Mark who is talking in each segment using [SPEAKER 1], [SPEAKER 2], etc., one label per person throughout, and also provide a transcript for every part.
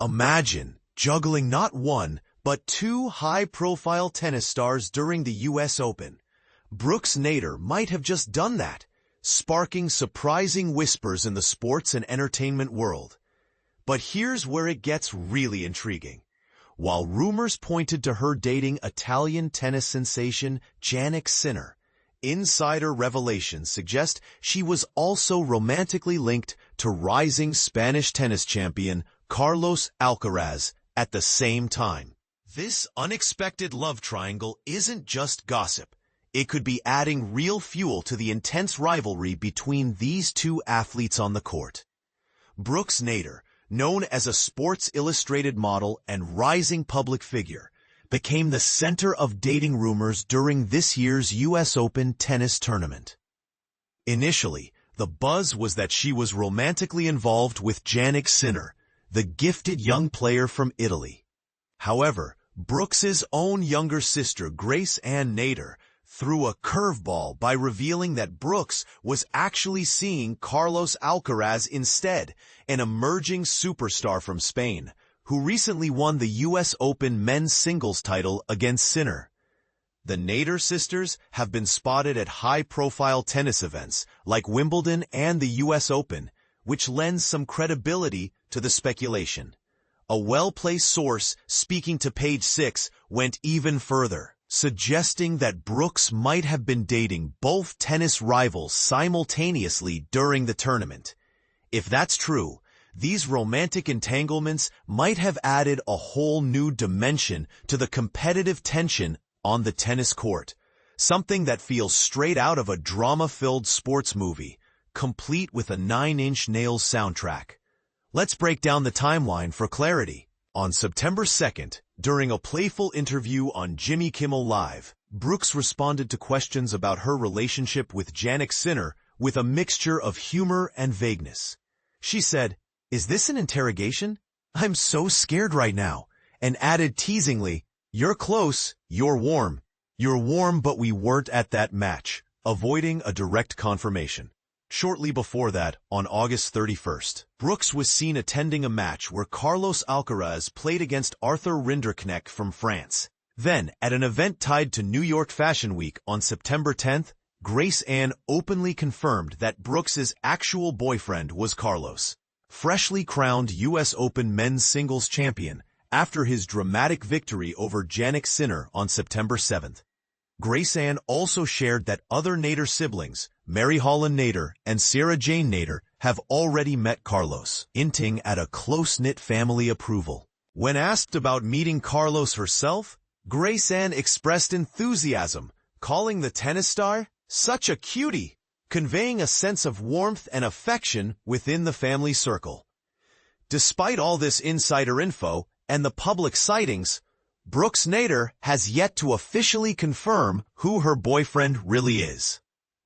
[SPEAKER 1] Imagine juggling not one, but two high-profile tennis stars during the U.S. Open. Brooks Nader might have just done that, sparking surprising whispers in the sports and entertainment world. But here's where it gets really intriguing. While rumors pointed to her dating Italian tennis sensation Jannik Sinner, insider revelations suggest she was also romantically linked to rising Spanish tennis champion Carlos Alcaraz at the same time. This unexpected love triangle isn't just gossip. It could be adding real fuel to the intense rivalry between these two athletes on the court. Brooks Nader, known as a Sports Illustrated model and rising public figure, became the center of dating rumors during this year's U.S. Open tennis tournament. Initially, the buzz was that she was romantically involved with Jannik Sinner, the gifted young player from Italy. However, Brooks's own younger sister Ann Nader threw a curveball by revealing that Brooks was actually seeing Carlos Alcaraz instead, an emerging superstar from Spain, who recently won the U.S. Open men's singles title against Sinner. The Nader sisters have been spotted at high-profile tennis events like Wimbledon and the U.S. Open, which lends some credibility to the speculation. A well-placed source speaking to Page 6 went even further, suggesting that Brooks might have been dating both tennis rivals simultaneously during the tournament. If that's true, these romantic entanglements might have added a whole new dimension to the competitive tension on the tennis court, something that feels straight out of a drama-filled sports movie, complete with a 9-inch nails soundtrack. Let's break down the timeline for clarity. On September 2nd, during a playful interview on Jimmy Kimmel Live, Brooks responded to questions about her relationship with Jannik Sinner with a mixture of humor and vagueness. She said, "Is this an interrogation? I'm so scared right now," and added teasingly, "You're close, you're warm. You're warm, but we weren't at that match," avoiding a direct confirmation. Shortly before that, on August 31st, Brooks was seen attending a match where Carlos Alcaraz played against Arthur Rinderknecht from France. Then, at an event tied to New York Fashion Week on September 10th, Ann openly confirmed that Brooks's actual boyfriend was Carlos, freshly crowned U.S. Open men's singles champion after his dramatic victory over Jannik Sinner on September 7th. Ann also shared that other Nader siblings, Mary Holland Nader and Sarah Jane Nader, have already met Carlos, hinting at a close-knit family approval. When asked about meeting Carlos herself, Ann expressed enthusiasm, calling the tennis star such a cutie, conveying a sense of warmth and affection within the family circle. Despite all this insider info and the public sightings, Brooks Nader has yet to officially confirm who her boyfriend really is.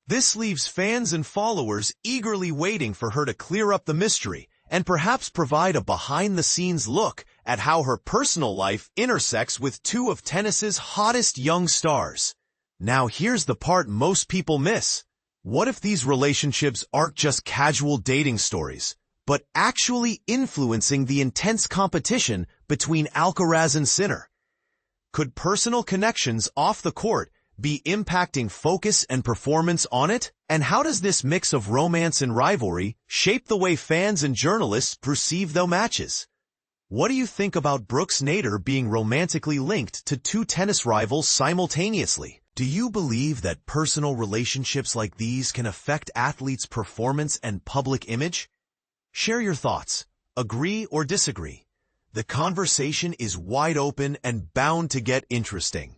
[SPEAKER 1] This leaves fans and followers eagerly waiting for her to clear up the mystery and perhaps provide a behind-the-scenes look at how her personal life intersects with two of tennis's hottest young stars. Now here's the part most people miss. What if these relationships aren't just casual dating stories, but actually influencing the intense competition between Alcaraz and Sinner? Could personal connections off the court be impacting focus and performance on it? And how does this mix of romance and rivalry shape the way fans and journalists perceive their matches? What do you think about Brooks Nader being romantically linked to two tennis rivals simultaneously? Do you believe that personal relationships like these can affect athletes' performance and public image? Share your thoughts. Agree or disagree? The conversation is wide open and bound to get interesting.